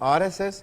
RSS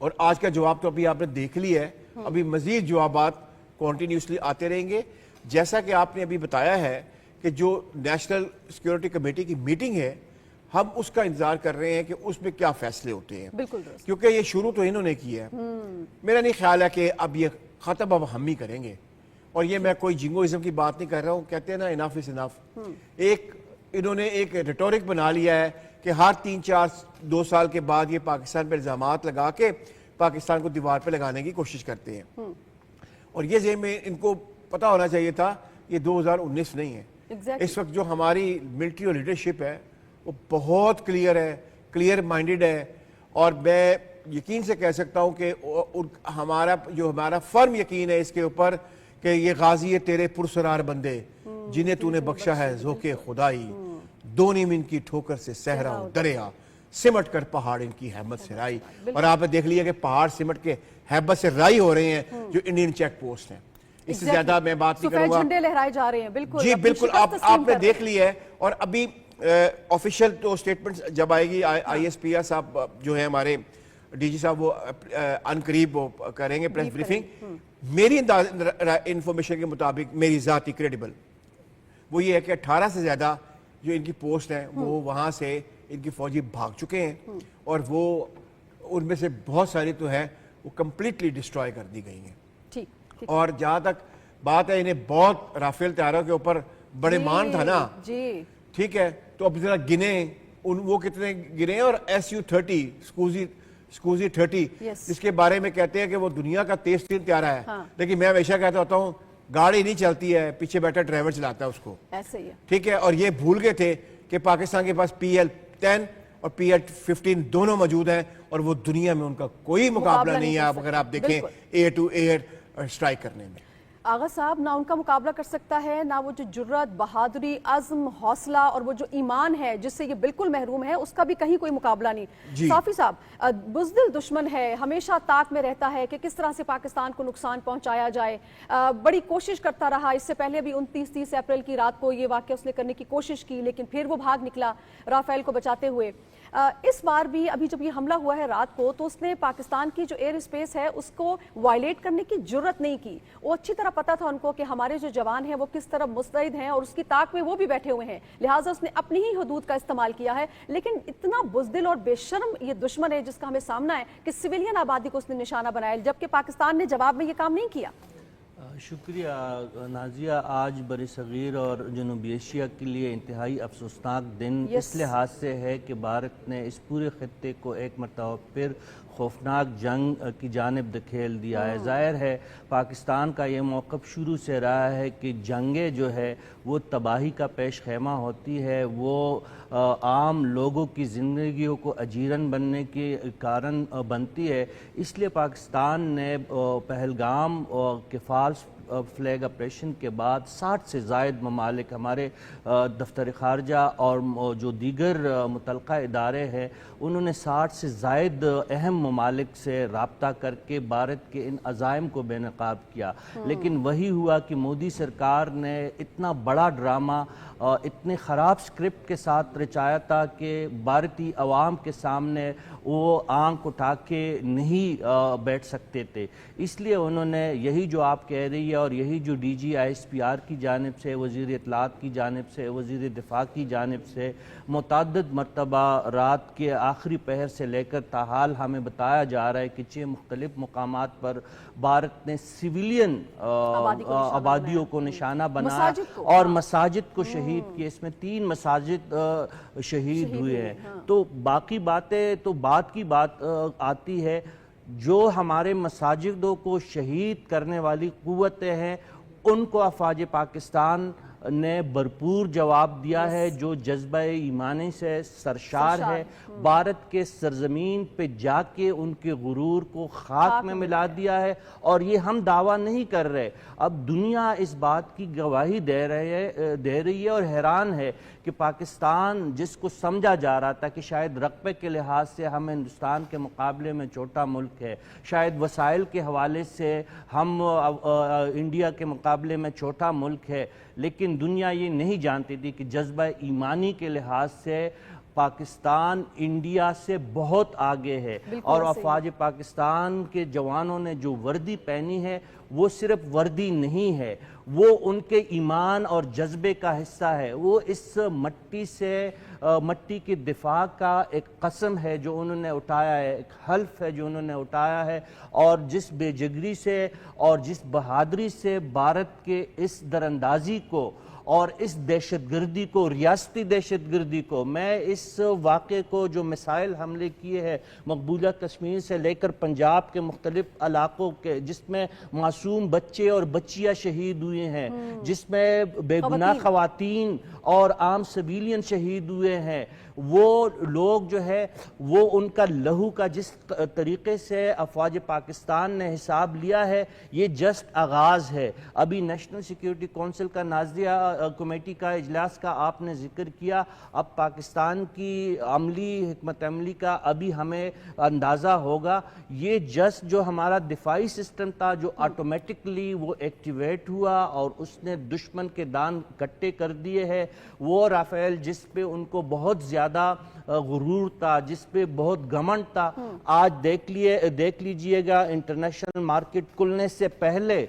اور آج کا جواب تو ابھی آپ نے دیکھ لیا ہے, ابھی مزید جوابات کنٹینیوسلی آتے رہیں گے. جیسا کہ آپ نے ابھی بتایا ہے کہ جو نیشنل سیکیورٹی کمیٹی کی میٹنگ ہے, ہم اس کا انتظار کر رہے ہیں کہ اس میں کیا فیصلے ہوتے ہیں, بالکل درست. کیونکہ یہ شروع تو انہوں نے کیا ہے. میرا نہیں خیال ہے کہ اب یہ ختم اب ہم ہی کریں گے, اور یہ میں کوئی جنگوازم کی بات نہیں کر رہا ہوں. کہتے ہیں نا انف از انف. انہوں نے ایک ریٹورک بنا لیا ہے کہ ہر 3-4-2 سال کے بعد یہ پاکستان پہ الزامات لگا کے پاکستان کو دیوار پہ لگانے کی کوشش کرتے ہیں. اور یہ ذہن میں ان کو پتا ہونا چاہیے تھا یہ 2019 نہیں ہے. اس وقت جو ہماری ملٹری اور لیڈرشپ ہے وہ بہت کلیئر ہے, کلیئر مائنڈڈ ہے, اور میں یقین سے کہہ سکتا ہوں کہ ہمارا فرم یقین ہے اس کے اوپر کہ یہ غازی ہے تیرے پرسرار بندے جنہیں تو نے بخشا ہے ذوق خدائی, دونی من کی ٹھوکر سے صحرا و دریا, سمٹ کر پہاڑ ان کی ہیبت سے رائی. اور آپ نے دیکھ لیا کہ پہاڑ سمٹ کے ہیبت سے رائی ہو رہے ہیں جو انڈین چیک پوسٹ ہیں. اس سے زیادہ میں بات نہیں کروں گا. جھنڈے لہرائے جا رہے ہیں. بالکل جی بالکل, آپ نے دیکھ لیا ہے. اور ابھی آفیشیل تو اسٹیٹمنٹ جب آئے گی, آئی ایس پی آر صاحب جو ہیں ہمارے ڈی جی صاحب, وہ ان قریب وہ کریں گے پریس بریفنگ. میری انفارمیشن کے مطابق, میری ذاتی کریڈیبل, وہ یہ ہے کہ 18 سے زیادہ جو ان کی پوسٹ ہیں وہ وہاں سے ان کی فوجی بھاگ چکے ہیں, اور وہ ان میں سے بہت ساری تو ہے وہ کمپلیٹلی ڈسٹروائے کر دی گئی ہیں. اور جہاں تک بات ہے, انہیں بہت رافیل طیاروں کے اوپر بڑے مان تھا نا, ٹھیک ہے, تو اب ذرا گنے وہ کتنے گنے. اور SU-30 سکوزی 30 جس کے بارے میں کہتے ہیں کہ وہ دنیا کا تیز ترین طیارہ ہے, لیکن میں ہمیشہ کہتا ہوتا ہوں گاڑی نہیں چلتی ہے, پیچھے بیٹھا ڈرائیور چلاتا ہے اس کو, ایسے ہی ہے. ٹھیک ہے. اور یہ بھول گئے تھے کہ پاکستان کے پاس PL-10 اور PL-15 دونوں موجود ہیں, اور وہ دنیا میں ان کا کوئی مقابلہ نہیں ہے اگر آپ دیکھیں ایئر ٹو ایئر اسٹرائک کرنے میں. آغا صاحب, نہ ان کا مقابلہ کر سکتا ہے, نہ وہ جو جرات, بہادری, عزم, حوصلہ اور وہ جو ایمان ہے جس سے یہ بالکل محروم ہے, اس کا بھی کہیں کوئی مقابلہ نہیں. صافی صاحب, بزدل دشمن ہے, ہمیشہ طاق میں رہتا ہے کہ کس طرح سے پاکستان کو نقصان پہنچایا جائے. بڑی کوشش کرتا رہا, اس سے پہلے بھی 29-30 اپریل کی رات کو یہ واقعہ اس نے کرنے کی کوشش کی, لیکن پھر وہ بھاگ نکلا رافیل کو بچاتے ہوئے. اس بار بھی ابھی جب یہ حملہ ہوا ہے رات کو, تو اس نے پاکستان کی جو ایئر اسپیس ہے اس کو وائلیٹ کرنے کی جرت نہیں کی. وہ اچھی طرح پتا تھا ان کو کہ ہمارے جو جوان ہیں وہ کس طرح مستعد ہیں, اور اس کی طاق میں وہ بھی بیٹھے ہوئے ہیں, لہٰذا اس نے اپنی ہی حدود کا استعمال کیا ہے. لیکن اتنا بزدل اور بے شرم یہ دشمن ہے جس کا ہمیں سامنا ہے کہ سویلین آبادی کو اس نے نشانہ بنایا, جبکہ پاکستان نے جواب میں یہ کام نہیں کیا. شکریہ نازیہ. آج بر صغیر اور جنوبی ایشیا کے لیے انتہائی افسوسناک دن اس لحاظ سے ہے کہ بھارت نے اس پورے خطے کو ایک مرتبہ پھر خوفناک جنگ کی جانب دھکیل دیا ہے. ظاہر ہے پاکستان کا یہ موقف شروع سے رہا ہے کہ جنگیں جو ہے وہ تباہی کا پیش خیمہ ہوتی ہے, وہ عام لوگوں کی زندگیوں کو اجیرن بننے کے کارن بنتی ہے. اس لیے پاکستان نے پہلگام کے فالس فلیگ آپریشن کے بعد 60 سے زائد ممالک, ہمارے دفتر خارجہ اور جو دیگر متعلقہ ادارے ہیں, انہوں نے 60 سے زائد اہم ممالک سے رابطہ کر کے بھارت کے ان عزائم کو بے نقاب کیا. لیکن وہی ہوا کہ مودی سرکار نے اتنا بڑا ڈرامہ اتنے خراب سکرپٹ کے ساتھ رچایا تھا کہ بھارتی عوام کے سامنے وہ آنکھ اٹھا کے نہیں بیٹھ سکتے تھے. اس لیے انہوں نے یہی جو آپ کہہ رہی ہے, اور یہی جو D G I S P R کی جانب سے, وزیر اطلاعات کی جانب سے, وزیر دفاع کی جانب سے متعدد مرتبہ رات کے آخری پہر سے لے کر تاحال ہمیں بتایا جا رہا ہے کہ 6 مختلف مقامات پر بھارت نے سویلین آبادیوں کو نشانہ بنایا اور مساجد کو شہید کیے. اس میں 3 مساجد شہید ہوئے ہیں. تو باقی باتیں تو بعد کی بات آتی ہے. جو ہمارے مساجدوں کو شہید کرنے والی قوتیں ہیں ان کو افواج پاکستان نے بھرپور جواب دیا ہے, جو جذبہ ایمانی سے سرشار ہے. بھارت کے سرزمین پہ جا کے ان کے غرور کو خاک میں ملا دیا ہے. اور یہ ہم دعویٰ نہیں کر رہے, اب دنیا اس بات کی گواہی دے رہی ہے اور حیران ہے کہ پاکستان جس کو سمجھا جا رہا تھا کہ شاید رقبے کے لحاظ سے ہم ہندوستان کے مقابلے میں چھوٹا ملک ہے, شاید وسائل کے حوالے سے ہم انڈیا کے مقابلے میں چھوٹا ملک ہے, لیکن دنیا یہ نہیں جانتی تھی کہ جذبہ ایمانی کے لحاظ سے پاکستان انڈیا سے بہت آگے ہے، اور افواج پاکستان کے جوانوں نے جو وردی پہنی ہے وہ صرف وردی نہیں ہے، وہ ان کے ایمان اور جذبے کا حصہ ہے۔ وہ اس مٹی کے دفاع کا ایک قسم ہے جو انہوں نے اٹھایا ہے، ایک حلف ہے جو انہوں نے اٹھایا ہے، اور جس بے جگری سے اور جس بہادری سے بھارت کے اس دراندازی کو اور اس دہشت گردی کو، ریاستی دہشت گردی کو، میں اس واقعے کو جو میسائل حملے کیے ہیں مقبوضہ کشمیر سے لے کر پنجاب کے مختلف علاقوں کے، جس میں معصوم بچے اور بچیاں شہید ہوئے ہیں، جس میں بے گناہ خواتین اور عام سویلین شہید ہوئے ہیں، وہ لوگ جو ہے وہ ان کا لہو کا جس طریقے سے افواج پاکستان نے حساب لیا ہے، یہ جسٹ آغاز ہے۔ ابھی نیشنل سیکیورٹی کونسل کا نازیہ کمیٹی کا اجلاس کا آپ نے ذکر کیا، اب پاکستان کی عملی حکمت عملی کا ابھی ہمیں اندازہ ہوگا۔ یہ جسٹ جو ہمارا دفاعی سسٹم تھا جو آٹومیٹکلی وہ ایکٹیویٹ ہوا اور اس نے دشمن کے دان کٹے کر دیے ہیں، وہ رافیل جس پہ ان کو بہت زیادہ غرور تھا، جس پہ بہت گھمنڈ تھا، آج دیکھ لیجئے گا انٹرنیشنل مارکیٹ کھلنے سے پہلے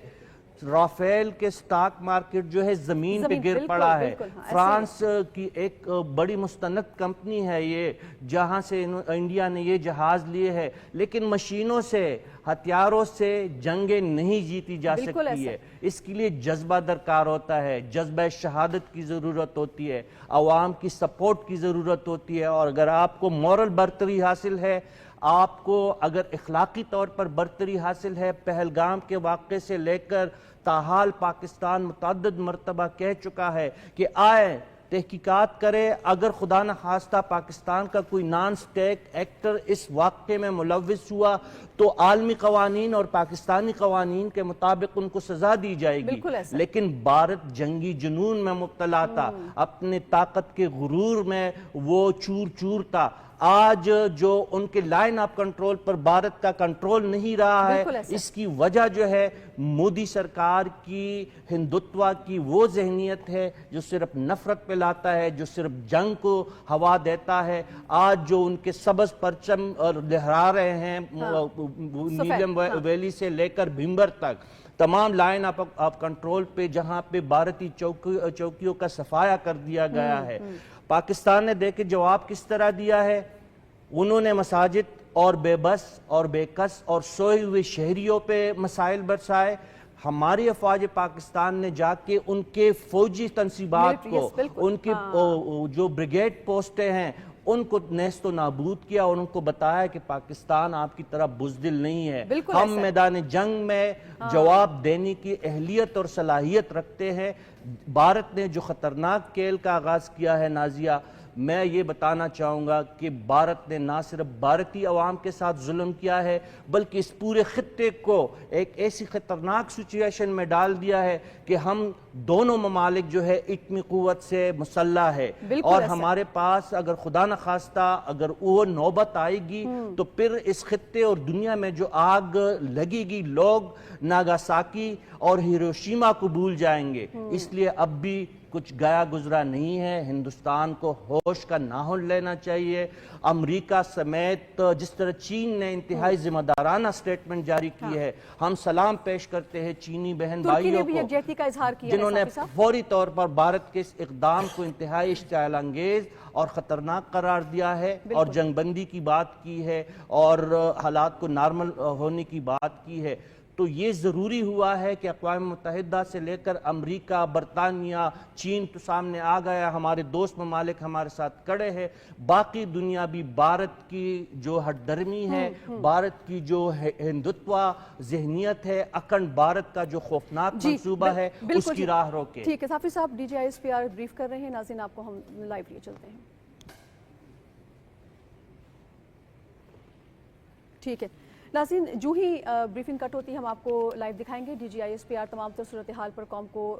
رافیل کے سٹاک مارکیٹ جو ہے زمین پہ گر پڑا ہے۔ فرانس کی ایک بڑی مستند کمپنی ہے یہ، جہاں سے انڈیا نے یہ جہاز لیے ہے، لیکن مشینوں سے، ہتھیاروں سے جنگیں نہیں جیتی جا سکتی ہے۔ اس کے لیے جذبہ درکار ہوتا ہے، جذبہ شہادت کی ضرورت ہوتی ہے، عوام کی سپورٹ کی ضرورت ہوتی ہے، اور اگر آپ کو مورل برتری حاصل ہے، آپ کو اگر اخلاقی طور پر برتری حاصل ہے، پہلگام کے واقعے سے لے کر تاحال پاکستان متعدد مرتبہ کہہ چکا ہے کہ آئے تحقیقات کرے، اگر خدا نخواستہ پاکستان کا کوئی نان سٹیٹ ایکٹر اس واقعے میں ملوث ہوا تو عالمی قوانین اور پاکستانی قوانین کے مطابق ان کو سزا دی جائے گی، لیکن بھارت جنگی جنون میں مبتلا تھا، اپنے طاقت کے غرور میں وہ چور چور تھا۔ آج جو ان کے لائن آف کنٹرول پر بھارت کا کنٹرول نہیں رہا ہے، اس کی وجہ جو ہے مودی سرکار کی ہندوتوا کی وہ ذہنیت ہے جو صرف نفرت پہ لاتا ہے، جو صرف جنگ کو ہوا دیتا ہے۔ آج جو ان کے سبز پرچم لہرا رہے ہیں نیلم ویلی سے لے کر بھیمبر تک، تمام لائن آف کنٹرول پہ جہاں پہ بھارتی چوکیوں کا صفایا کر دیا گیا ہے، پاکستان نے دیکھ کے جواب کس طرح دیا ہے؟ انہوں نے مساجد اور بے بس اور بے کس اور سوئے ہوئے شہریوں پہ مسائل برسائے۔ ہماری افواج پاکستان نے جا کے ان کے فوجی تنصیبات کو، ان کی جو بریگیڈ پوسٹیں ہیں، ان کو نیست و نابود کیا اور ان کو بتایا کہ پاکستان آپ کی طرح بزدل نہیں ہے، ہم میدان جنگ میں جواب دینے کی اہلیت اور صلاحیت رکھتے ہیں۔ بھارت نے جو خطرناک کھیل کا آغاز کیا ہے نازیہ، میں یہ بتانا چاہوں گا کہ بھارت نے نہ صرف بھارتی عوام کے ساتھ ظلم کیا ہے بلکہ اس پورے خطے کو ایک ایسی خطرناک سچویشن میں ڈال دیا ہے کہ ہم دونوں ممالک جو ہے ایٹمی قوت سے مسلح ہے، اور ہمارے پاس اگر خدا نخواستہ اگر وہ نوبت آئے گی تو پھر اس خطے اور دنیا میں جو آگ لگے گی، لوگ ناگاساکی اور ہیروشیما کو بھول جائیں گے۔ اس لیے اب بھی کچھ گیا گزرا نہیں ہے، ہندوستان کو ہوش کا ناخن لینا چاہیے۔ امریکہ سمیت جس طرح چین نے انتہائی ذمہ دارانہ سٹیٹمنٹ جاری کی ہے، ہم سلام پیش کرتے ہیں چینی بہن بھائیوں کو جنہوں نے فوری طور پر بھارت کے اس اقدام کو انتہائی اشتعال انگیز اور خطرناک قرار دیا ہے اور جنگ بندی کی بات کی ہے اور حالات کو نارمل ہونے کی بات کی ہے۔ تو یہ ضروری ہوا ہے کہ اقوام متحدہ سے لے کر امریکہ، برطانیہ، چین تو سامنے آ گیا، ہمارے دوست ممالک ہمارے ساتھ کڑے ہیں، باقی دنیا بھی بھارت کی جو ہٹ درمی ہے، بھارت کی جو ہندوتوا ذہنیت ہے، اکھنڈ بھارت کا جو خوفناک منصوبہ ہے، اس کی راہ روکے۔ ٹھیک ہے صافی صاحب، D G I S P R brief کر رہے ہیں، ناظرین آپ کو ہم لائیو لیے چلتے ہیں۔ ٹھیک ہے ناظرین، جو ہی بریفنگ کٹ ہوتی ہے ہم آپ کو لائیو دکھائیں گے۔ D G I S P R تمام تر صورتحال پر قوم کو